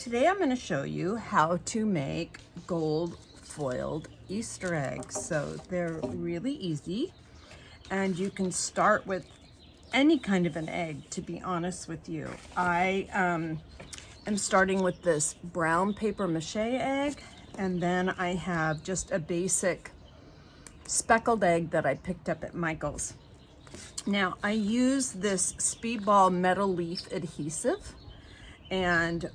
Today I'm going to show you how to make gold foiled Easter eggs. So they're really easy and you can start with any kind of an egg, to be honest with you. I am starting with this brown paper mache egg, and then I have just a basic speckled egg that I picked up at Michael's. Now I use this Speedball metal leaf adhesive, and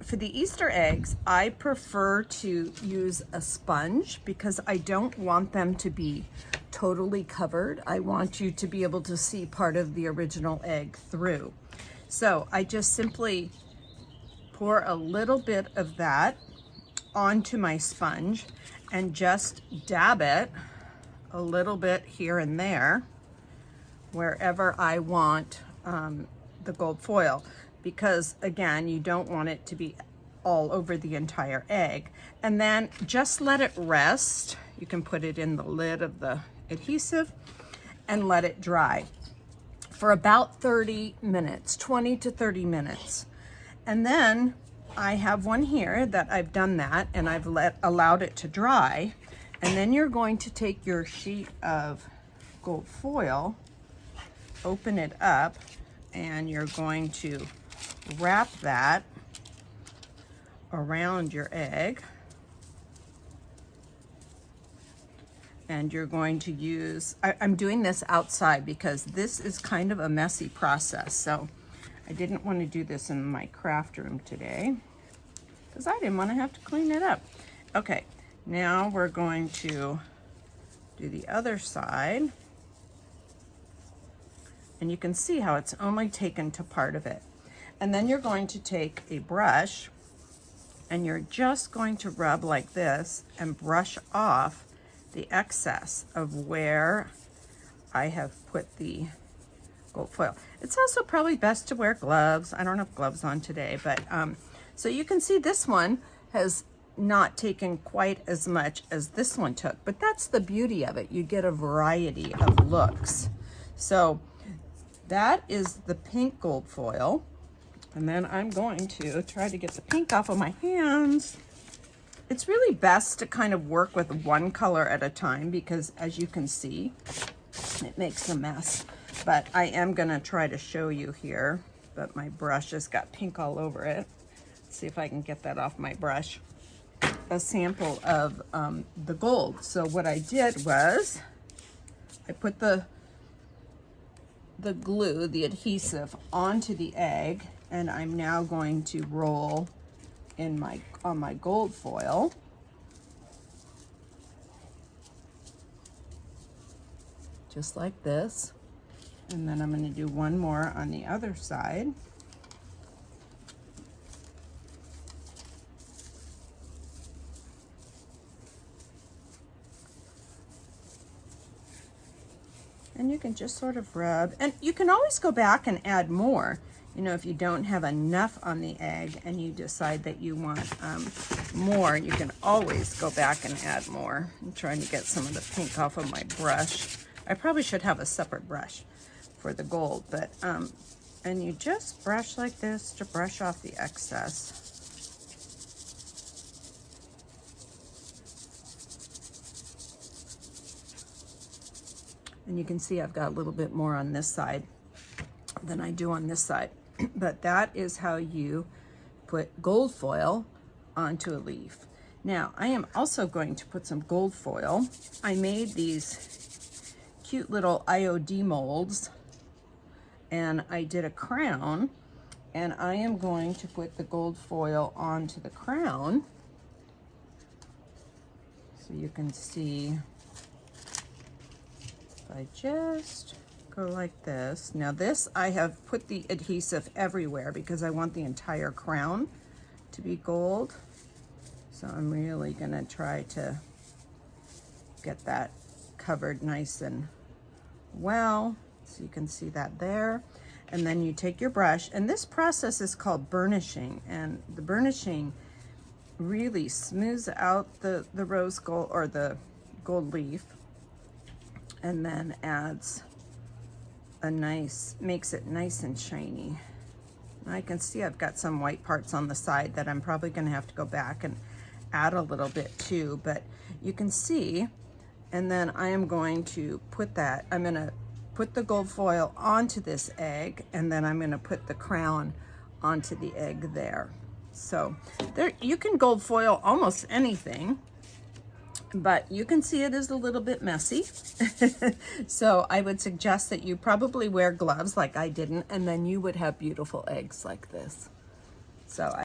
for the Easter eggs, I prefer to use a sponge because I don't want them to be totally covered. I want you to be able to see part of the original egg through. So I just simply pour a little bit of that onto my sponge and just dab it a little bit here and there wherever I want the gold foil, because again, you don't want it to be all over the entire egg. And then just let it rest. You can put it in the lid of the adhesive and let it dry for about 30 minutes, 20 to 30 minutes. And then I have one here that I've done that and I've allowed it to dry. And then you're going to take your sheet of gold foil, open it up, and you're going to wrap that around your egg. And you're going to use, I'm doing this outside because this is kind of a messy process. So I didn't want to do this in my craft room today because I didn't want to have to clean it up. Okay, now we're going to do the other side. And you can see how it's only taken to part of it. And then you're going to take a brush and you're just going to rub like this and brush off the excess of where I have put the gold foil. It's also probably best to wear gloves. I don't have gloves on today, but so you can see this one has not taken quite as much as this one took, but that's the beauty of it. You get a variety of looks. So that is the pink gold foil. And then I'm going to try to get the pink off of my hands. It's really best to kind of work with one color at a time because, as you can see, it makes a mess. But I am going to try to show you here, but my brush has got pink all over it. Let's see if I can get that off my brush. A sample of the gold. So what I did was I put the glue, the adhesive, onto the egg, and I'm now going to roll in on my gold foil. Just like this. And then I'm going to do one more on the other side. And you can just sort of rub, and you can always go back and add more. You know, if you don't have enough on the egg and you decide that you want more, you can always go back and add more. I'm trying to get some of the pink off of my brush. I probably should have a separate brush for the gold, but, and you just brush like this to brush off the excess. And you can see I've got a little bit more on this side than I do on this side. But that is how you put gold foil onto a leaf. Now, I am also going to put some gold foil. I made these cute little IOD molds, and I did a crown, and I am going to put the gold foil onto the crown. So you can see, I just go like this. Now this, I have put the adhesive everywhere because I want the entire crown to be gold. So I'm really gonna try to get that covered nice and well. So you can see that there. And then you take your brush, and this process is called burnishing. And the burnishing really smooths out the rose gold, or the gold leaf, and then adds a nice, makes it nice and shiny. I can see I've got some white parts on the side that I'm probably going to have to go back and add a little bit too, but you can see. And then I am going to put that, I'm going to put the gold foil onto this egg, and then I'm going to put the crown onto the egg there. So there, you can gold foil almost anything, but you can see it is a little bit messy. So I would suggest that you probably wear gloves like I didn't, and then you would have beautiful eggs like this. So